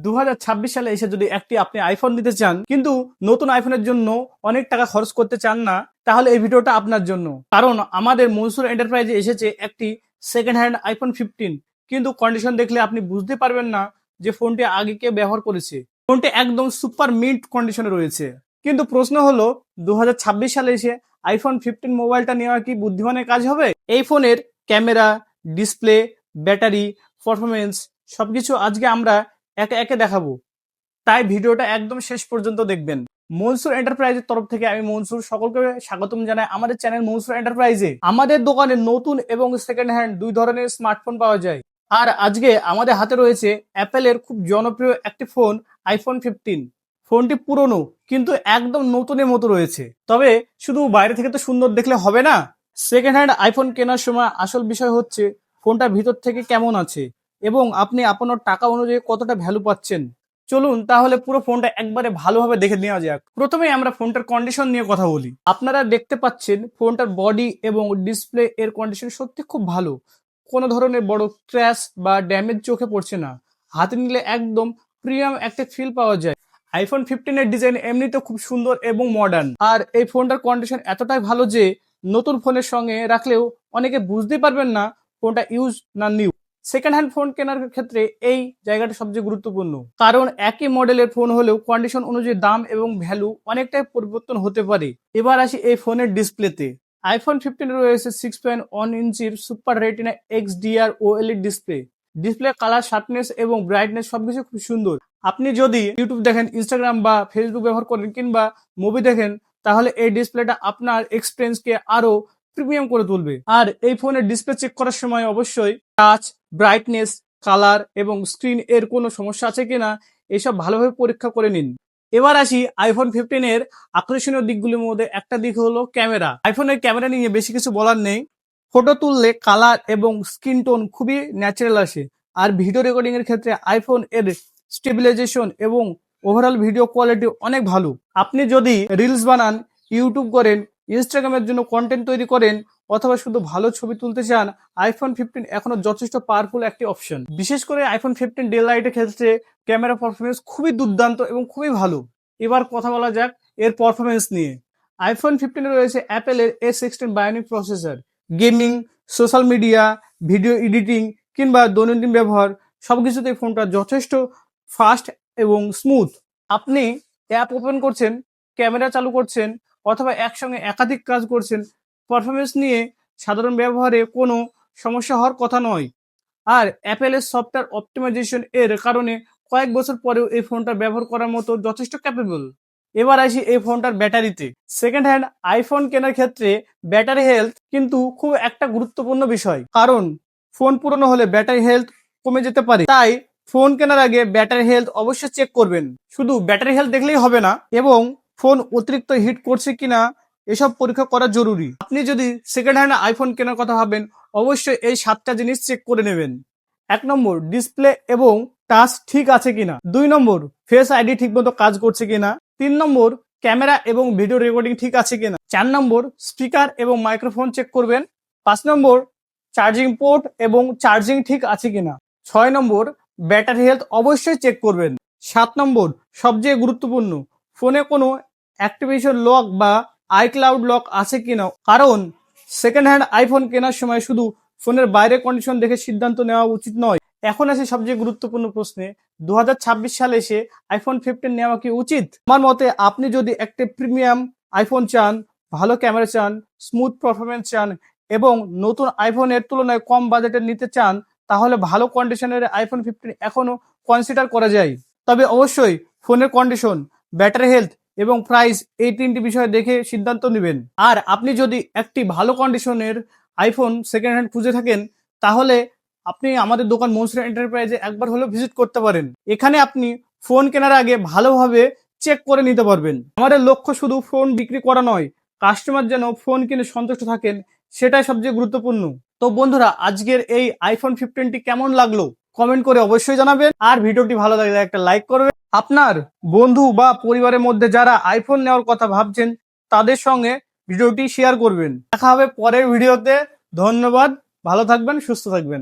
2026 সালে এসে যদি একটি আপনি আইফোন নিতে চান কিন্তু নতুন আইফোনের জন্য অনেক টাকা খরচ করতে চান না, তাহলে এই ভিডিওটা আপনার জন্য। কারণ আমাদের মনসুর এন্টারপ্রাইজে এসেছে একটি সেকেন্ড হ্যান্ড আইফোন 15, কিন্তু কন্ডিশন দেখলে আপনি বুঝতে পারবেন না যে ফোনটি আগে কে ব্যবহার করেছে। ফোনটি একদম সুপার মিন্ট কন্ডিশনে রয়েছে। কিন্তু প্রশ্ন হলো 2026 সালে এসে আইফোন 15 মোবাইলটা নেওয়া কি বুদ্ধিমানের কাজ হবে? এই ফোনের ক্যামেরা, ডিসপ্লে, ব্যাটারি, পারফরমেন্স সবকিছু আজকে আমরা একে একে দেখাবো, তাই ভিডিওটা একদম শেষ পর্যন্ত দেখবেন। মনসুর এন্টারপ্রাইজের তরফ থেকে আমি মনসুর সকলকে স্বাগতম জানাই আমাদের চ্যানেল মনসুর এন্টারপ্রাইজে। আমাদের দোকানে নতুন এবং সেকেন্ড হ্যান্ড দুই ধরনের স্মার্টফোন পাওয়া যায়। আর আজকে আমাদের হাতে রয়েছে অ্যাপেলের খুব জনপ্রিয় একটি ফোন আইফোন 15। ফোনটি পুরনো কিন্তু একদম নতুনের মতো রয়েছে। তবে শুধু বাইরে থেকে তো সুন্দর দেখলে হবে না, সেকেন্ড হ্যান্ড আইফোন কেনার সময় আসল বিষয় হচ্ছে ফোনটা ভিতর থেকে কেমন আছে এবং আপনি আপনার টাকা অনুযায়ী কতটা ভ্যালু পাচ্ছেন। চলুন তাহলে পুরো ফোনটা একবারে ভালোভাবে দেখে নেওয়া যাক। প্রথমেই আমরা ফোনটার কন্ডিশন নিয়ে কথা বলি। আপনারা দেখতে পাচ্ছেন ফোনটার বডি এবং ডিসপ্লে এর কন্ডিশন সত্যি খুব ভালো। কোনো ধরনের বড় ক্র্যাশ বা ড্যামেজ চোখে পড়ছে না। হাতে নিলে একদম প্রিমিয়াম একটা ফিল পাওয়া যায়। আইফোন 15 এর ডিজাইন এমনিতে খুব সুন্দর এবং মডার্ন। আর এই ফোনটার কন্ডিশন এতটাই ভালো যে নতুন ফোনের সঙ্গে রাখলেও অনেকে বুঝতে পারবেন না ফোনটা ইউজ না নিউ। সেকেন্ড হ্যান্ড ফোন কেনার ক্ষেত্রে এই জায়গাটা সবচেয়ে গুরুত্বপূর্ণ, কারণ একই মডেলের ফোন হলেও কন্ডিশন অনুযায়ী দাম এবং ভ্যালু অনেকটাই পরিবর্তন হতে পারে। এবার আসি এই ফোনের ডিসপ্লেতে। আইফোন 15 রয়েছে 6.1 ইঞ্চির super retina XDR OLED display. Display colour, sharpness এবং ব্রাইটনেস সবকিছু খুব সুন্দর। আপনি যদি ইউটিউব দেখেন, ইনস্টাগ্রাম বা ফেসবুক ব্যবহার করেন কিংবা মুভি দেখেন, তাহলে এই ডিসপ্লেটা আপনার এক্সপিরিয়েন্সকে আরো প্রিমিয়াম করে তুলবে। আর এই ফোনের ডিসপ্লে চেক করার সময় অবশ্যই টাচ, ব্রাইটনেস, কালার এবং স্ক্রিন এর কোনো সমস্যা আছে কিনা এসব ভালোভাবে পরীক্ষা করে নিন। এবার আসি আইফোন 15 এর আকর্ষণীয় দিকগুলির মধ্যে একটা দিক হলো ক্যামেরা। আইফোনের ক্যামেরা নিয়ে বেশি কিছু বলার নেই। ফটো তুললে কালার এবং স্কিন টোন খুবই ন্যাচারাল আসে। আর ভিডিও রেকর্ডিং এর ক্ষেত্রে আইফোন এর স্টেবিলাইজেশন এবং ওভারঅল ভিডিও কোয়ালিটি অনেক ভালো। আপনি যদি রিলস বানান, ইউটিউব করেন, ইনস্টাগ্রামের জন্য কন্টেন্ট তৈরি করেন অথবা শুধু ভালো ছবি তুলতে চান, আইফোন 15 এখনো যথেষ্ট পাওয়ারফুল একটি অপশন। বিশেষ করে আইফোন 15 ডে লাইটের ক্ষেত্রে ক্যামেরা পারফরমেন্স খুবই দুর্দান্ত এবং খুবই ভালো। এবার কথা বলা যাক এর পারফরমেন্স নিয়ে। আইফোন 15 রয়েছে অ্যাপেলের A16 bionic processor. Gaming, social media, video editing কিংবা দৈনন্দিন ব্যবহার সবকিছুতেই ফোনটা যথেষ্ট ফাস্ট এবং স্মুথ। আপনি অ্যাপ ওপেন করছেন, ক্যামেরা চালু করছেন অথবা একসঙ্গে একাধিক কাজ করছেন, পারফরমেন্স নিয়ে সাধারণ ব্যবহারে কোনো সমস্যা হওয়ার কথা নয়। আর অ্যাপেলের সফটওয়্যার অপটিমাইজেশন এর কারণে কয়েক বছর পরেও এই ফোনটা ব্যবহার করার মতো যথেষ্ট ক্যাপেবল। এবার আসি এই ফোনটার ব্যাটারিতে। সেকেন্ড হ্যান্ড আইফোন কেনার ক্ষেত্রে ব্যাটারি হেলথ কিন্তু খুব একটা গুরুত্বপূর্ণ বিষয়, কারণ ফোন পুরনো হলে ব্যাটারি হেলথ কমে যেতে পারে। তাই ফোন কেনার আগে ব্যাটারি হেলথ অবশ্যই চেক করবেন। শুধু ব্যাটারি হেলথ দেখলেই হবে না, এবং ফোন অতিরিক্ত হিট করছে কিনা এসব পরীক্ষা করা জরুরি। আপনি যদি সেকেন্ড হ্যান্ড আইফোন কেনার কথা ভাবেন, অবশ্যই এই 7টা জিনিস চেক করে নেবেন। 1 নম্বর, ডিসপ্লে এবং টাচ ঠিক আছে কিনা। 2 নম্বর, ফেস আইডি ঠিকমতো কাজ করছে কিনা। 3 নম্বর, ক্যামেরা এবং ভিডিও রেকর্ডিং ঠিক আছে কিনা। 4 নম্বর, স্পিকার এবং মাইক্রোফোন চেক করবেন। 5 নম্বর, চার্জিং পোর্ট এবং চার্জিং ঠিক আছে কিনা। 6 নম্বর, ব্যাটারি হেলথ অবশ্যই চেক করবেন। 7 নম্বর, সবচেয়ে গুরুত্বপূর্ণ, ফোনে কোনো অ্যাক্টিভেশন লক বা আইক্লাউড লক আছে কিনা। কারণ সেকেন্ড হ্যান্ড আইফোন কেনার সময় শুধু ফোনের বাইরের কন্ডিশন দেখে সিদ্ধান্ত নেওয়া উচিত নয়। এখন আসে সবচেয়ে গুরুত্বপূর্ণ প্রশ্নে, 2026 সালে এসে আইফোন 15 নেওয়া কি উচিত? আমার মতে আপনি যদি একটা প্রিমিয়াম আইফোন চান, ভালো ক্যামেরা চান, স্মুথ পারফরমেন্স চান এবং নতুন আইফোনের তুলনায় কম বাজেটে নিতে চান, তাহলে ভালো কন্ডিশনের আইফোন 15 এখনো কনসিডার করা যায়। তবে অবশ্যই ফোনের কন্ডিশন, ব্যাটারি হেলথ এবং প্রাইস এই 3টি বিষয় দেখে সিদ্ধান্ত নেবেন। আর আপনি যদি একটি ভালো কন্ডিশনের আইফোন সেকেন্ড হ্যান্ড খুঁজে থাকেন, তাহলে আপনি আমাদের দোকান মনসুর এন্টারপ্রাইজে একবার হলেও ভিজিট করতে পারেন। এখানে আপনি ফোন কেনার আগে ভালোভাবে চেক করে নিতে পারবেন। আমাদের লক্ষ্য শুধু ফোন বিক্রি করা নয়, কাস্টমার যেন ফোন কিনে সন্তুষ্ট থাকেন, সেটাই সবচেয়ে গুরুত্বপূর্ণ। তো বন্ধুরা, আজকের এই আইফোন 15টি কেমন লাগলো কমেন্ট করে অবশ্যই জানাবেন। আর ভিডিওটি ভালো লাগলে একটা লাইক করবেন। আপনার বন্ধু বা পরিবারের মধ্যে যারা আইফোন নেওয়ার কথা ভাবছেন, তাদের সঙ্গে ভিডিওটি শেয়ার করবেন। দেখা হবে পরের ভিডিওতে। ধন্যবাদ, ভালো থাকবেন, সুস্থ থাকবেন।